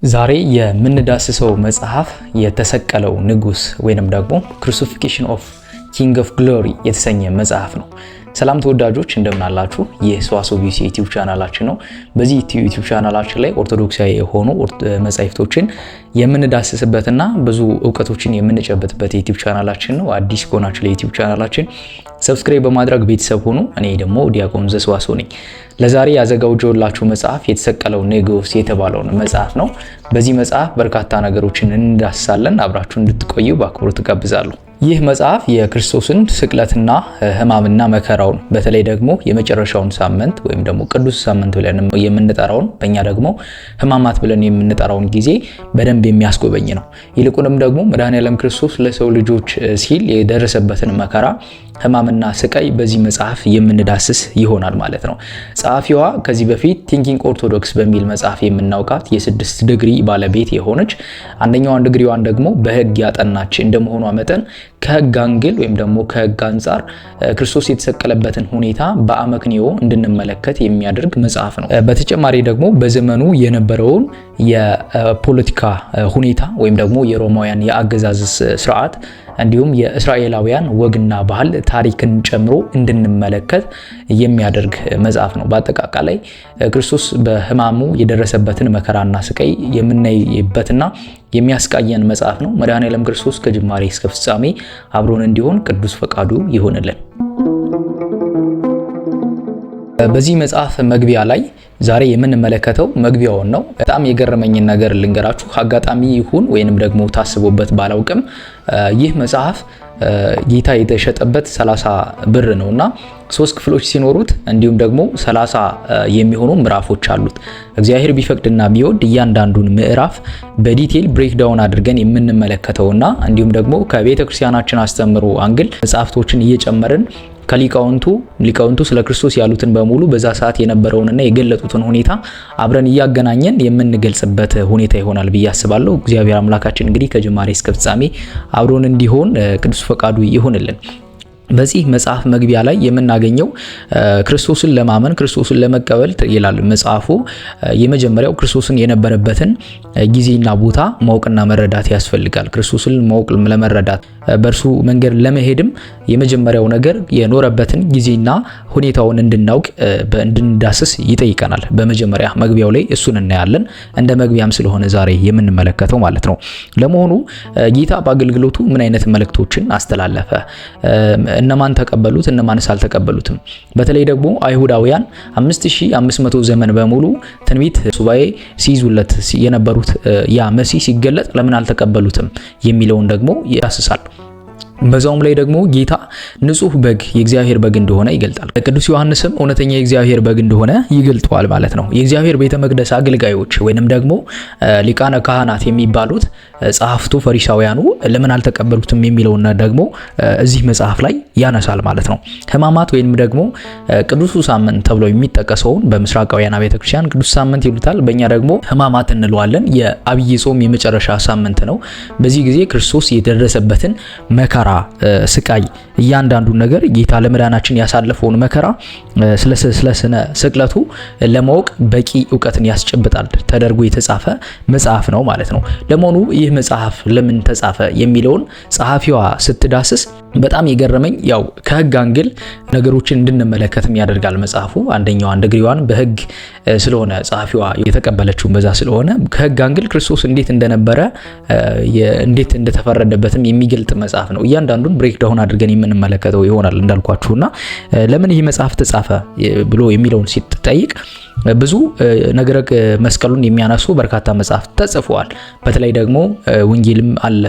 ዛሬ የምንዳስሰው መጽሐፍ የተሰቀለው ንጉስ ወይንም ደግሞ ክሩሲፊክሽን ኦፍ ኪንግ ኦፍ ግሎሪ የተሰኘ መጽሐፍ ነው። ሰላም ተወዳጆች እንደምን አላችሁ? ይህ ሰዋስው ቪሲ ዩቲዩብ ቻናላችን ነው። በዚህ ዩቲዩብ ቻናላችን ላይ ኦርቶዶክሳዊ የሆኑ መጻሕፍቶችን የምንዳስስበትና ብዙ ዕውቀቶችን የምንጨብጥበት ዩቲዩብ ቻናላችን ነው። አዲስ ከሆናችሁ ለዩቲዩብ ቻናላችን ሰብስክራይብ በማድረግ ቤተሰብ ሁኑ። እኔ ደግሞ ዲያቆን ዘሰዋስው ነኝ። ለዛሬ ያዘጋጀሁላችሁ መጽሐፍ የተሰቀለው ንጉስ የተባለውን መጽሐፍ ነው። በዚህ መጽሐፍ በርካታ ነገሮችን እንዳስሳለን። አብራችሁ እንድትቆዩ በአክብሮት ተጋብዛለሁ። ይህ መጽሐፍ የክርስቶስን ስቅለትና ሕማምና መከራውን በተለይ ደግሞ የመጨረሻውን ሳምንት ወይም ደግሞ ቅዱስ ሳምንት ብለን የምንጠራውን በእኛ ደግሞ ሕማማት ብለን የምንጠራውን ጊዜ በደንብ የሚያስጎበኝ ነው። ይልቁንም ደግሞ መድኃኔዓለም ክርስቶስ ለሰው ልጆች ሲል የደረሰበትን መከራ ሕማምና ስቃይ በዚህ መጽሐፍ የምንዳስስ ይሆናል ማለት ነው። ጸሐፊዋ ከዚህ በፊት ቲንኪንግ ኦርቶዶክስ በሚል መጽሐፍ የምናውቃት የ6 ዲግሪ ባለቤት የሆነች አንደኛዋን ዲግሪዋን ደግሞ በሕግ ያጠናች እንደመሆኗ መጠን ከሕግ አንግል ወይም ደግሞ ከሕግ አንጻር ክርስቶስ የተሰቀለበትን ሁኔታ በአመክንዮ እንድንመለከት የሚያደርግ መጽሐፍ ነው። በተጨማሪ ደግሞ በዘመኑ የነበረውን የፖለቲካ ሁኔታ ወይም ደግሞ የሮማውያን የአገዛዝ ስርዓት እንዲሁም የእስራኤላውያን ወግና ባህል ታሪክን ጨምሮ እንድንመለከት የሚያደርግ መጽሐፍ ነው። በአጠቃላይ ክርስቶስ በሕማሙ የደረሰበትን መከራና ስቃይ የምናይበትና የሚያስቃየን መጽሐፍ ነው። መድኃኔዓለም ክርስቶስ ከጅማሬ እስከ ፍጻሜ አብሮን እንዲሆን ቅዱስ ፈቃዱ ይሆንልን። በዚህ መጽሐፍ መግቢያ ላይ ዛሬ የምንመለከተው መግቢያውን ነው። በጣም የገረመኝን ነገር ልንገራችሁ። አጋጣሚ ይሁን ወይንም ደግሞ ታስቦበት ባላውቅም ይህ መጽሐፍ ጌታ የተሸጠበት 30 ብር ነውና 3 ክፍሎች ሲኖሩት እንዲሁም ደግሞ 30 የሚሆኑ ምዕራፎች አሉት። እግዚአብሔር ቢፈቅድና ቢወድ እያንዳንዱን ምዕራፍ በዲቴል ብሬክዳውን አድርገን የምንመለከተውና እንዲሁም ደግሞ ከቤተክርስቲያናችን አስተምሮ አንግል መጽሐፍቶችን እየጨመርን ሊቃውንቱ ስለ ክርስቶስ ያሉትን በሙሉ በዛ ሰዓት የነበረውንና የገለጡትን ሁኔታ አብረን እያገናኘን የምንገልጽበት ሁኔታ ይሆናል ብዬ አስባለሁ። እግዚአብሔር አምላካችን እንግዲህ ከጅማሬ እስከ ፍጻሜ አብሮን እንዲሆን ቅዱስ ፈቃዱ ይሁንልን። በዚህ መጽሐፍ መግቢያ ላይ የምናገኘው ክርስቶስን ለማመን ክርስቶስን ለመቀበል ይላል መጽሐፉ። የመጀመሪያው ክርስቶስን የነበረበትን ጊዜና ቦታ ማወቅና መረዳት ያስፈልጋል። ክርስቶስን ማወቅ ለመረዳት በእርሱ መንገድ ለመሄድም የመጀመሪያው ነገር የኖረበትን ጊዜና ሁኔታውን እንድናውቅ እንድንዳስስ ይጠይቀናል። በመጀመሪያ መግቢያው ላይ እሱን እናያለን። እንደ መግቢያም ስለሆነ ዛሬ የምንመለከተው ማለት ነው። ለመሆኑ ጌታ በአገልግሎቱ ምን አይነት መልእክቶችን አስተላለፈ? እነማን ተቀበሉት? እነማንስ አልተቀበሉትም? በተለይ ደግሞ አይሁዳውያን 5500 ዘመን በሙሉ ትንቢት ሱባኤ ሲይዙለት የነበሩት ያ መሲህ ሲገለጥ ለምን አልተቀበሉትም የሚለውን ደግሞ ያስሳል። በዛውም ላይ ደግሞ ጌታ ንጹህ በግ የእግዚአብሔር በግ እንደሆነ ይገልጣል። ቅዱስ ዮሐንስም እውነተኛ የእግዚአብሔር በግ እንደሆነ ይገልጠዋል ማለት ነው። የእግዚአብሔር ቤተ መቅደስ አገልጋዮች ወይንም ደግሞ ሊቃነ ካህናት የሚባሉት ጸሐፍቱ ፈሪሳውያኑ ለምን አልተቀበሉትም የሚለውን ደግሞ እዚህ መጽሐፍ ላይ ያነሳል ማለት ነው። ሕማማት ወይንም ደግሞ ቅዱሱ ሳምንት ተብሎ የሚጠቀሰውን በምስራቃውያን ቤተክርስቲያን ቅዱስ ሳምንት ይሉታል። በእኛ ደግሞ ሕማማት እንለዋለን። የአብይ ጾም የመጨረሻ ሳምንት ነው። በዚህ ጊዜ ክርስቶስ የደረሰበትን መከራ ስቃይ እያንዳንዱ ነገር ጌታ ለመዳናችን ያሳለፈውን መከራ ስለ ስነ ስቅለቱ ለማወቅ በቂ ዕውቀትን ያስጨብጣል ተደርጎ የተጻፈ መጽሐፍ ነው ማለት ነው። ለመሆኑ ይህ መጽሐፍ ለምን ተጻፈ የሚለውን ጸሐፊዋ ስትዳስስ በጣም የገረመኝ ያው ከሕግ አንግል ነገሮችን እንድንመለከትም ያደርጋል መጽሐፉ። አንደኛዋን ዲግሪዋን በሕግ ስለሆነ ጸሐፊዋ የተቀበለችው በዛ ስለሆነ ከሕግ አንግል ክርስቶስ እንዴት እንደነበረ እንዴት እንደተፈረደበትም የሚገልጥ መጽሐፍ ነው። እያንዳንዱን ብሬክዳውን አድርገን የምንመለከተው ይሆናል እንዳልኳችሁና ለምን ይህ መጽሐፍ ተጻፈ ብሎ የሚለውን ሲጠይቅ ብዙ ነገረ መስቀሉን የሚያነሱ በርካታ መጽሐፍት ተጽፈዋል። በተለይ ደግሞ ወንጌልም አለ፣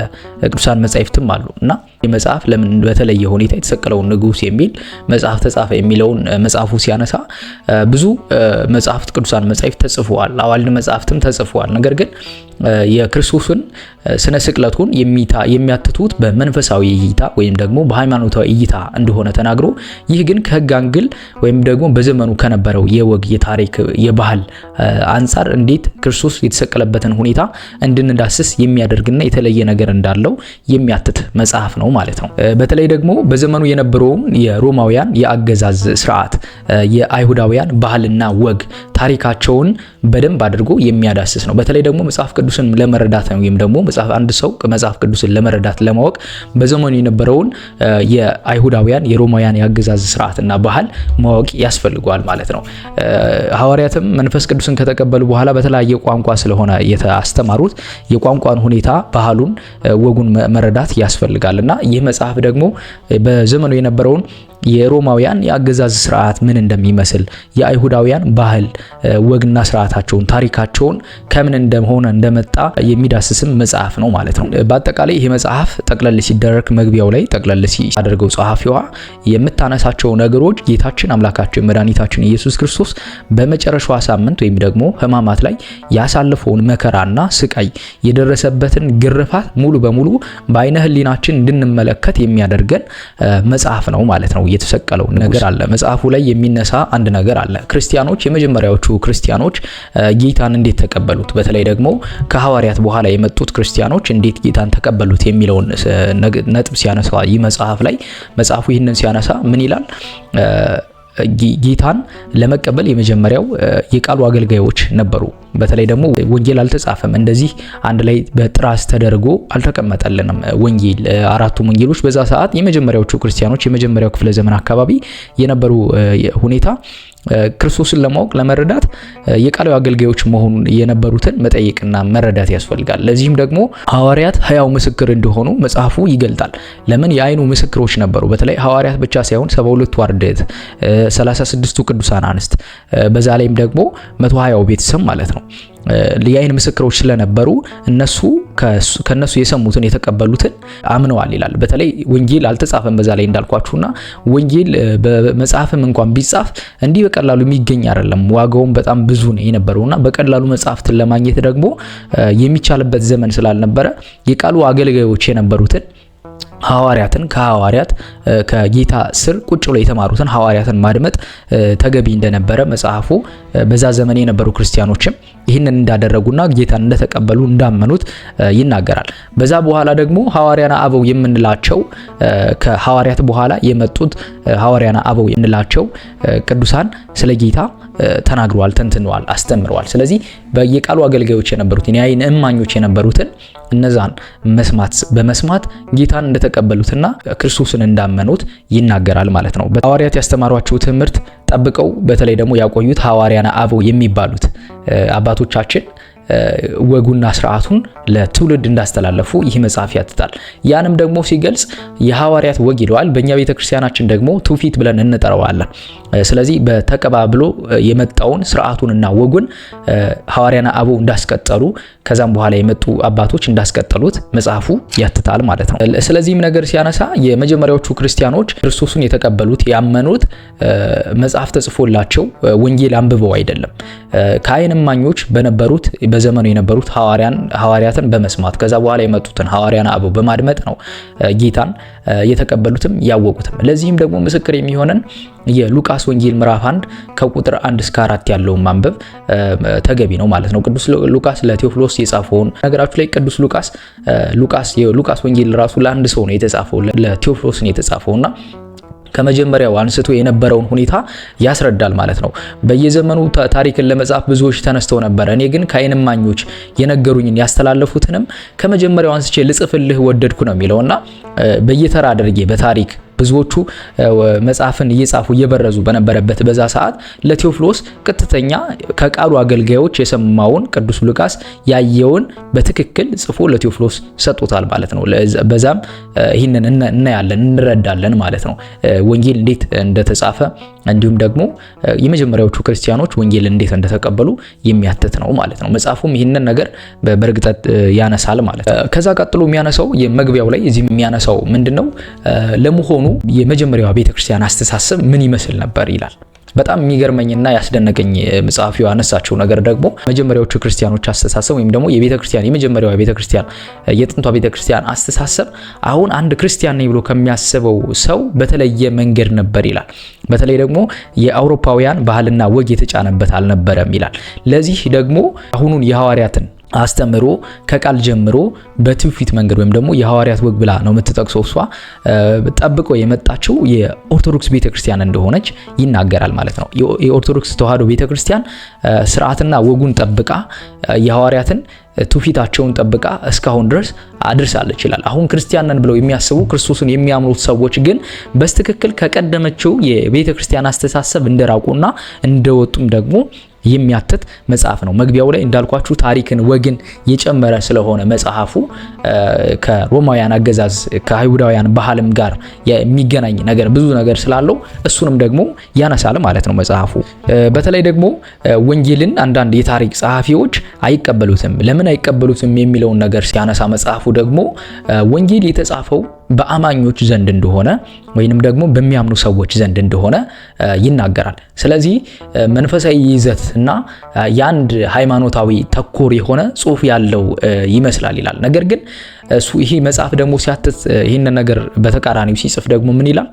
ቅዱሳን መጻሕፍትም አሉ እና የመጽሐፍ ለምን በተለየ ሁኔታ የተሰቀለውን ንጉስ የሚል መጽሐፍ ተጻፈ የሚለውን መጽሐፉ ሲያነሳ ብዙ መጽሐፍት ቅዱሳን መጻሕፍት ተጽፈዋል፣ አዋልድ መጽሐፍትም ተጽፈዋል። ነገር ግን የክርስቶስን ስነ ስቅለቱን የሚያትቱት በመንፈሳዊ እይታ ወይም ደግሞ በሃይማኖታዊ እይታ እንደሆነ ተናግሮ ይህ ግን ከህግ አንግል ወይም ደግሞ በዘመኑ ከነበረው የወግ የታሪክ የባህል አንጻር እንዴት ክርስቶስ የተሰቀለበትን ሁኔታ እንድንዳስስ የሚያደርግና የተለየ ነገር እንዳለው የሚያትት መጽሐፍ ነው ማለት ነው። በተለይ ደግሞ በዘመኑ የነበረውን የሮማውያን የአገዛዝ ስርዓት፣ የአይሁዳውያን ባህልና ወግ ታሪካቸውን በደንብ አድርጎ የሚያዳስስ ነው። በተለይ ደግሞ መጽሐፍ ቅዱስን ለመረዳት ነው ወይም ደግሞ አንድ ሰው መጽሐፍ ቅዱስን ለመረዳት ለማወቅ በዘመኑ የነበረውን የአይሁዳውያን የሮማውያን የአገዛዝ ስርዓትና ባህል ማወቅ ያስፈልገዋል ማለት ነው። ሐዋርያትም መንፈስ ቅዱስን ከተቀበሉ በኋላ በተለያየ ቋንቋ ስለሆነ የተአስተማሩት የቋንቋን ሁኔታ፣ ባህሉን፣ ወጉን መረዳት ያስፈልጋልና ይህ መጽሐፍ ደግሞ በዘመኑ የነበረውን የሮማውያን የአገዛዝ ስርዓት ምን እንደሚመስል የአይሁዳውያን ባህል ወግና ስርዓታቸውን ታሪካቸውን ከምን እንደሆነ እንደመጣ የሚዳስስም መጽሐፍ ነው ማለት ነው። በአጠቃላይ ይህ መጽሐፍ ጠቅለል ሲደረግ መግቢያው ላይ ጠቅለል ሲያደርገው ጸሐፊዋ የምታነሳቸው ነገሮች ጌታችን አምላካችን መድኃኒታችን ኢየሱስ ክርስቶስ በመጨረሻው ሳምንት ወይም ደግሞ ሕማማት ላይ ያሳለፈውን መከራና ስቃይ የደረሰበትን ግርፋት ሙሉ በሙሉ በአይነ ህሊናችን እንድንመለከት የሚያደርገን መጽሐፍ ነው ማለት ነው። የተሰቀለው ነገር አለ መጽሐፉ ላይ የሚነሳ አንድ ነገር አለ። ክርስቲያኖች የመጀመሪያዎቹ ክርስቲያኖች ጌታን እንዴት ተቀበሉት፣ በተለይ ደግሞ ከሐዋርያት በኋላ የመጡት ክርስቲያኖች እንዴት ጌታን ተቀበሉት የሚለውን ነጥብ ሲያነሳ ይህ መጽሐፍ ላይ መጽሐፉ ይህንን ሲያነሳ ምን ይላል? ጌታን ለመቀበል የመጀመሪያው የቃሉ አገልጋዮች ነበሩ። በተለይ ደግሞ ወንጌል አልተጻፈም፣ እንደዚህ አንድ ላይ በጥራስ ተደርጎ አልተቀመጠልንም። ወንጌል አራቱም ወንጌሎች በዛ ሰዓት የመጀመሪያዎቹ ክርስቲያኖች የመጀመሪያው ክፍለ ዘመን አካባቢ የነበሩ ሁኔታ ክርስቶስን ለማወቅ ለመረዳት የቃሉ አገልጋዮች መሆኑን የነበሩትን መጠየቅና መረዳት ያስፈልጋል። ለዚህም ደግሞ ሐዋርያት ሕያው ምስክር እንደሆኑ መጽሐፉ ይገልጣል። ለምን? የአይኑ ምስክሮች ነበሩ። በተለይ ሐዋርያት ብቻ ሳይሆን 72ቱ አርድእት፣ 36ቱ ቅዱሳን አንስት፣ በዛ ላይም ደግሞ 120ው ቤተሰብ ማለት ነው የአይን ምስክሮች ስለነበሩ እነሱ ከነሱ የሰሙትን የተቀበሉትን አምነዋል ይላል። በተለይ ወንጌል አልተጻፈም በዛ ላይ እንዳልኳችሁና ወንጌል በመጽሐፍም እንኳን ቢጻፍ እንዲህ በቀላሉ የሚገኝ አይደለም። ዋጋውም በጣም ብዙ ነው የነበረውና በቀላሉ መጽሐፍትን ለማግኘት ደግሞ የሚቻልበት ዘመን ስላልነበረ የቃሉ አገልጋዮች የነበሩትን ሐዋርያትን ከጌታ ስር ቁጭ ብለው የተማሩትን ሐዋርያትን ማድመጥ ተገቢ እንደነበረ መጽሐፉ በዛ ዘመን የነበሩ ክርስቲያኖችም ይህንን እንዳደረጉና ጌታን እንደተቀበሉ እንዳመኑት ይናገራል። በዛ በኋላ ደግሞ ሐዋርያና አበው የምንላቸው ከሐዋርያት በኋላ የመጡት ሐዋርያና አበው የምንላቸው ቅዱሳን ስለ ጌታ ተናግረዋል፣ ተንትነዋል፣ አስተምረዋል። ስለዚህ በየቃሉ አገልጋዮች የነበሩትን የአይን እማኞች የነበሩትን እነዛን በመስማት ጌታን እንደተቀበሉትና ክርስቶስን እንዳመኑት ይናገራል ማለት ነው። ሐዋርያት ያስተማሯቸው ትምህርት ጠብቀው በተለይ ደግሞ ያቆዩት ሐዋርያና አበው የሚባሉት አባቶቻችን ወጉና ስርዓቱን ለትውልድ እንዳስተላለፉ ይህ መጽሐፍ ያትታል። ያንም ደግሞ ሲገልጽ የሐዋርያት ወግ ይለዋል። በእኛ ቤተክርስቲያናችን ደግሞ ትውፊት ብለን እንጠራዋለን። ስለዚህ በተቀባብሎ የመጣውን ስርዓቱንና ወጉን ሐዋርያና አበው እንዳስቀጠሉ ከዛም በኋላ የመጡ አባቶች እንዳስቀጠሉት መጽሐፉ ያትታል ማለት ነው። ስለዚህም ነገር ሲያነሳ የመጀመሪያዎቹ ክርስቲያኖች ክርስቶስን የተቀበሉት ያመኑት መጽሐፍ ተጽፎላቸው ወንጌል አንብበው አይደለም። ከአይን እማኞች በነበሩት በዘመኑ የነበሩት ሐዋርያትን በመስማት ከዛ በኋላ የመጡትን ሐዋርያና አበው በማድመጥ ነው ጌታን የተቀበሉትም ያወቁትም። ለዚህም ደግሞ ምስክር የሚሆነን የሉቃስ ወንጌል ምዕራፍ 1 ከቁጥር 1 እስከ 4 ያለውን ማንበብ ተገቢ ነው ማለት ነው። ቅዱስ ሉቃስ ለቴዎፍሎስ የጻፈውን ነገራችሁ ላይ ቅዱስ የሉቃስ ወንጌል ራሱ ለአንድ ሰው ነው የተጻፈው፣ ለቴዎፍሎስ ነው የተጻፈውና ከመጀመሪያው አንስቶ የነበረውን ሁኔታ ያስረዳል ማለት ነው። በየዘመኑ ታሪክን ለመጻፍ ብዙዎች ተነስተው ነበር። እኔ ግን ከዓይን እማኞች የነገሩኝን ያስተላለፉትንም ከመጀመሪያው አንስቼ ልጽፍልህ ወደድኩ ነው የሚለውና በየተራ አድርጌ በታሪክ ብዙዎቹ መጽሐፍን እየጻፉ እየበረዙ በነበረበት በዛ ሰዓት ለቴዎፍሎስ ቀጥተኛ ከቃሉ አገልጋዮች የሰማውን ቅዱስ ሉቃስ ያየውን በትክክል ጽፎ ለቴዎፍሎስ ሰጥቶታል ማለት ነው። በዛም ይህንን እናያለን እንረዳለን ማለት ነው። ወንጌል እንዴት እንደተጻፈ እንዲሁም ደግሞ የመጀመሪያዎቹ ክርስቲያኖች ወንጌል እንዴት እንደተቀበሉ የሚያትት ነው ማለት ነው። መጽሐፉም ይህንን ነገር በእርግጠት ያነሳል ማለት ነው። ከዛ ቀጥሎ የሚያነሳው የመግቢያው ላይ እዚህ የሚያነሳው ምንድነው? ለመሆኑ የመጀመሪያዋ ቤተክርስቲያን አስተሳሰብ ምን ይመስል ነበር ይላል። በጣም የሚገርመኝና ያስደነቀኝ መጽሐፊው ያነሳቸው ነገር ደግሞ መጀመሪያዎቹ ክርስቲያኖች አስተሳሰብ ወይም ደግሞ የቤተክርስቲያን የመጀመሪያው ቤተክርስቲያን የጥንቷ ቤተክርስቲያን አስተሳሰብ አሁን አንድ ክርስቲያን ነኝ ብሎ ከሚያስበው ሰው በተለየ መንገድ ነበር ይላል። በተለይ ደግሞ የአውሮፓውያን ባህልና ወግ የተጫነበት አልነበረም ይላል። ለዚህ ደግሞ አሁኑን የሐዋርያትን አስተምሮ ከቃል ጀምሮ በትውፊት መንገድ ወይም ደግሞ የሐዋርያት ወግ ብላ ነው የምትጠቅሰው እሷ ጠብቆ የመጣችው የኦርቶዶክስ ቤተክርስቲያን እንደሆነች ይናገራል ማለት ነው። የኦርቶዶክስ ተዋሕዶ ቤተክርስቲያን ስርዓትና ወጉን ጠብቃ የሐዋርያትን ትውፊታቸውን ጠብቃ እስካሁን ድረስ አድርሳለች ይላል። አሁን ክርስቲያን ነን ብለው የሚያስቡ ክርስቶስን የሚያምኑት ሰዎች ግን በስትክክል ከቀደመችው የቤተክርስቲያን አስተሳሰብ እንደራቁና እንደወጡም ደግሞ የሚያትት መጽሐፍ ነው። መግቢያው ላይ እንዳልኳችሁ ታሪክን ወግን የጨመረ ስለሆነ መጽሐፉ ከሮማውያን አገዛዝ ከአይሁዳውያን ባህልም ጋር የሚገናኝ ነገር ብዙ ነገር ስላለው እሱንም ደግሞ ያነሳል ማለት ነው መጽሐፉ። በተለይ ደግሞ ወንጌልን አንዳንድ የታሪክ ጸሐፊዎች አይቀበሉትም። ለምን አይቀበሉትም የሚለውን ነገር ሲያነሳ መጽሐፉ ደግሞ ወንጌል የተጻፈው በአማኞች ዘንድ እንደሆነ ወይንም ደግሞ በሚያምኑ ሰዎች ዘንድ እንደሆነ ይናገራል። ስለዚህ መንፈሳዊ ይዘት እና የአንድ ሃይማኖታዊ ተኮር የሆነ ጽሑፍ ያለው ይመስላል ይላል። ነገር ግን ይሄ መጽሐፍ ደግሞ ሲያትት ይህንን ነገር በተቃራኒው ሲጽፍ ደግሞ ምን ይላል?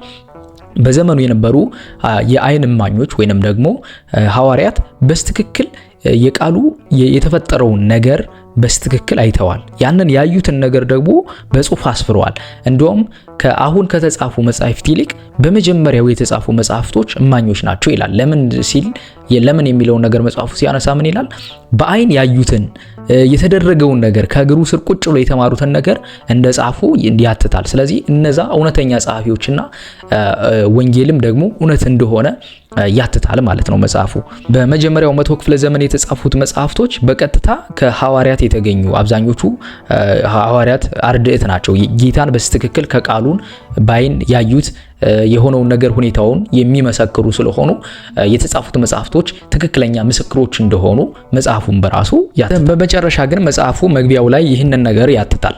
በዘመኑ የነበሩ የአይን እማኞች ወይንም ደግሞ ሐዋርያት በስትክክል የቃሉ የተፈጠረውን ነገር በስትክክል አይተዋል። ያንን ያዩትን ነገር ደግሞ በጽሑፍ አስፍረዋል። እንደውም ከአሁን ከተጻፉ መጻሕፍት ይልቅ በመጀመሪያው የተጻፉ መጻሕፍቶች እማኞች ናቸው ይላል። ለምን የሚለውን ነገር መጽሐፉ ሲያነሳ ምን ይላል? በአይን ያዩትን የተደረገውን ነገር ከእግሩ ስር ቁጭ ብሎ የተማሩትን ነገር እንደ ጻፉ ያትታል። ስለዚህ እነዛ እውነተኛ ጸሐፊዎችና ወንጌልም ደግሞ እውነት እንደሆነ ያትታል ማለት ነው መጽሐፉ። በመጀመሪያው መቶ ክፍለ ዘመን የተጻፉት መጽሐፍቶች በቀጥታ ከሐዋርያት የተገኙ አብዛኞቹ ሐዋርያት አርድእት ናቸው። ጌታን በስትክክል ከቃሉን ባይን ያዩት የሆነውን ነገር ሁኔታውን የሚመሰክሩ ስለሆኑ የተጻፉት መጽሐፍቶች ትክክለኛ ምስክሮች እንደሆኑ መጽሐፉን በራሱ በመጨረሻ ግን መጽሐፉ መግቢያው ላይ ይህንን ነገር ያትታል።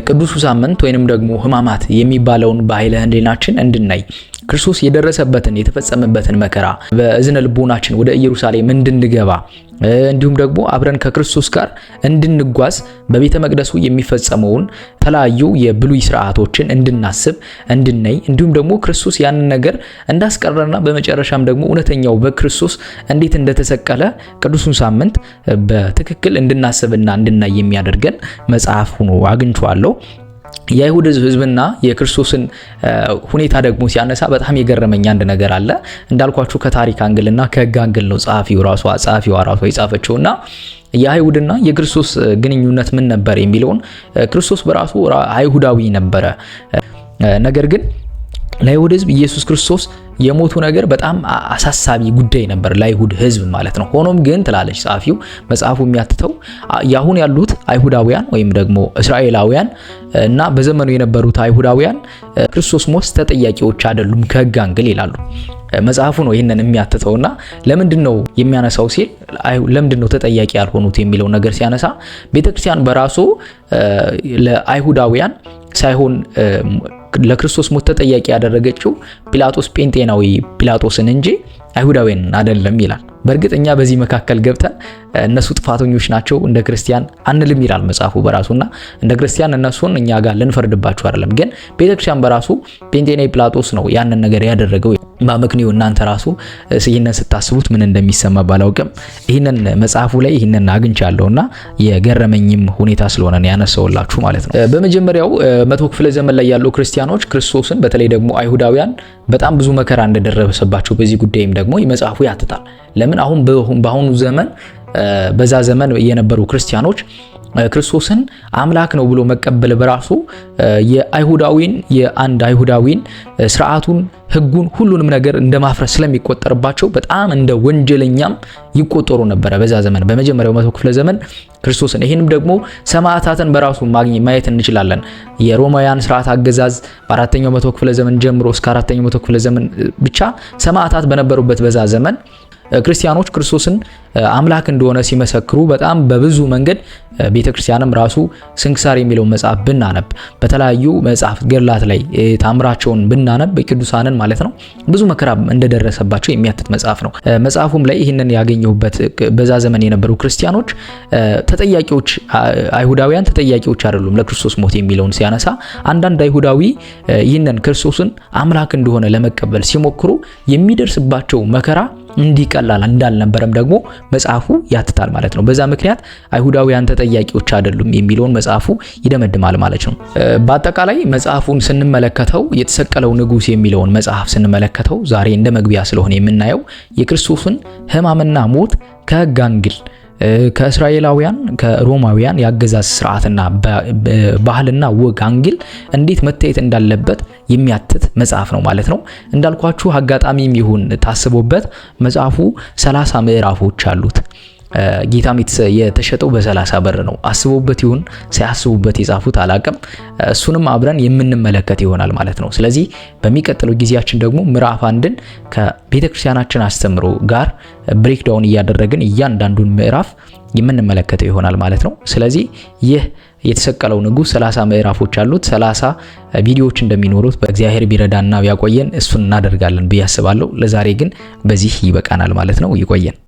ቅዱሱ ሳምንት ወይንም ደግሞ ሕማማት የሚባለውን በኃይለ ሕሊናችን እንድናይ ክርስቶስ የደረሰበትን የተፈጸመበትን መከራ በእዝነ ልቦናችን ወደ ኢየሩሳሌም እንድንገባ እንዲሁም ደግሞ አብረን ከክርስቶስ ጋር እንድንጓዝ በቤተ መቅደሱ የሚፈጸመውን ተለያዩ የብሉይ ስርዓቶችን እንድናስብ እንድናይ እንዲሁም ደግሞ ክርስቶስ ያንን ነገር እንዳስቀረና በመጨረሻም ደግሞ እውነተኛው በክርስቶስ እንዴት እንደተሰቀለ ቅዱሱን ሳምንት በትክክል እንድናስብና እንድናይ የሚያደርገን መጽሐፍ ሆኖ አግኝቼዋለሁ። የአይሁድ ሕዝብና የክርስቶስን ሁኔታ ደግሞ ሲያነሳ በጣም የገረመኝ አንድ ነገር አለ። እንዳልኳችሁ ከታሪክ አንግልና ከሕግ አንግል ነው ጸሐፊዋ ራሷ የጻፈችውና የአይሁድና የክርስቶስ ግንኙነት ምን ነበር የሚለውን ክርስቶስ በራሱ አይሁዳዊ ነበረ። ነገር ግን ለአይሁድ ሕዝብ ኢየሱስ ክርስቶስ የሞቱ ነገር በጣም አሳሳቢ ጉዳይ ነበር ለአይሁድ ሕዝብ ማለት ነው። ሆኖም ግን ትላለች ጸሐፊው መጽሐፉ የሚያትተው ያሁን ያሉት አይሁዳውያን ወይም ደግሞ እስራኤላውያን እና በዘመኑ የነበሩት አይሁዳውያን ክርስቶስ ሞት ተጠያቂዎች አይደሉም ከሕግ አንግል ይላሉ። መጽሐፉ ነው ይህንን የሚያትተውና ለምንድነው የሚያነሳው ሲል ለምንድነው ተጠያቂ ያልሆኑት የሚለው ነገር ሲያነሳ ቤተክርስቲያን በራሱ ለአይሁዳውያን ሳይሆን ለክርስቶስ ሞት ተጠያቂ ያደረገችው ጲላጦስ ጴንጤናዊ ጲላጦስን እንጂ አይሁዳውያን አይደለም ይላል። በእርግጥ እኛ በዚህ መካከል ገብተን እነሱ ጥፋተኞች ናቸው እንደ ክርስቲያን አንልም ይላል መጽሐፉ በራሱና እንደ ክርስቲያን እነሱን እኛ ጋር ልንፈርድባቸው አይደለም። ግን ቤተክርስቲያን በራሱ ጴንጤናዊ ጲላጦስ ነው ያንን ነገር ያደረገው። በምክንያቱ እናንተ ራሱ ይህንን ስታስቡት ምን እንደሚሰማ ባላውቅም ይህንን መጽሐፉ ላይ ይህንን አግኝቻለሁና የገረመኝም ሁኔታ ስለሆነ ነው ያነሳውላችሁ ማለት ነው። በመጀመሪያው መቶ ክፍለ ዘመን ላይ ያሉ ክርስቲያኖች ክርስቶስን በተለይ ደግሞ አይሁዳውያን በጣም ብዙ መከራ እንደደረሰባቸው በዚህ ጉዳይም ደግሞ መጽሐፉ ያትታል። ለምን አሁን በአሁኑ ዘመን በዛ ዘመን የነበሩ ክርስቲያኖች ክርስቶስን አምላክ ነው ብሎ መቀበል በራሱ የአንድ አይሁዳዊን ስርዓቱን ሕጉን ሁሉንም ነገር እንደማፍረስ ስለሚቆጠርባቸው በጣም እንደ ወንጀለኛም ይቆጠሩ ነበር በዛ ዘመን በመጀመሪያው መቶ ክፍለ ዘመን ክርስቶስን። ይህንም ደግሞ ሰማዕታትን በራሱ ማየት እንችላለን። የሮማውያን ስርዓት አገዛዝ በአራተኛው መቶ ክፍለ ዘመን ጀምሮ እስከ አራተኛው መቶ ክፍለ ዘመን ብቻ ሰማዕታት በነበሩበት በዛ ዘመን ክርስቲያኖች ክርስቶስን አምላክ እንደሆነ ሲመሰክሩ በጣም በብዙ መንገድ ቤተክርስቲያንም ራሱ ስንክሳር የሚለው መጽሐፍ ብናነብ በተለያዩ መጽሐፍ ገድላት ላይ ታምራቸውን ብናነብ ቅዱሳንን ማለት ነው ብዙ መከራ እንደደረሰባቸው የሚያትት መጽሐፍ ነው። መጽሐፉም ላይ ይህንን ያገኘሁበት በዛ ዘመን የነበሩ ክርስቲያኖች ተጠያቂዎች አይሁዳውያን ተጠያቂዎች አይደሉም ለክርስቶስ ሞት የሚለውን ሲያነሳ አንዳንድ አይሁዳዊ ይህንን ክርስቶስን አምላክ እንደሆነ ለመቀበል ሲሞክሩ የሚደርስባቸው መከራ እንዲቀላል እንዳልነበረም ደግሞ መጽሐፉ ያትታል ማለት ነው። በዛ ምክንያት አይሁዳውያን ተጠያቂዎች አይደሉም የሚለውን መጽሐፉ ይደመድማል ማለት ነው። በአጠቃላይ መጽሐፉን ስንመለከተው የተሰቀለው ንጉሥ የሚለውን መጽሐፍ ስንመለከተው ዛሬ እንደ መግቢያ ስለሆነ የምናየው የክርስቶስን ሕማምና ሞት ከሕግ አንግል ከእስራኤላውያን ከሮማውያን ያገዛዝ ስርዓትና ባህልና ወግ አንግል እንዴት መታየት እንዳለበት የሚያትት መጽሐፍ ነው ማለት ነው። እንዳልኳችሁ አጋጣሚም ይሁን ታስቦበት መጽሐፉ 30 ምዕራፎች አሉት። ጌታም የተሸጠው በ30 ብር ነው። አስቦበት ይሁን ሳያስቡበት የጻፉት አላቅም። እሱንም አብረን የምንመለከት ይሆናል ማለት ነው። ስለዚህ በሚቀጥለው ጊዜያችን ደግሞ ምዕራፍ 1ን ከቤተክርስቲያናችን አስተምሮ ጋር ብሬክዳውን እያደረግን እያንዳንዱን ምዕራፍ የምንመለከተው ይሆናል ማለት ነው። ስለዚህ ይህ የተሰቀለው ንጉሥ 30 ምዕራፎች አሉት። 30 ቪዲዮዎች እንደሚኖሩት በእግዚአብሔር ቢረዳና ቢያቆየን እሱን እናደርጋለን ብዬ አስባለሁ። ለዛሬ ግን በዚህ ይበቃናል ማለት ነው። ይቆየን።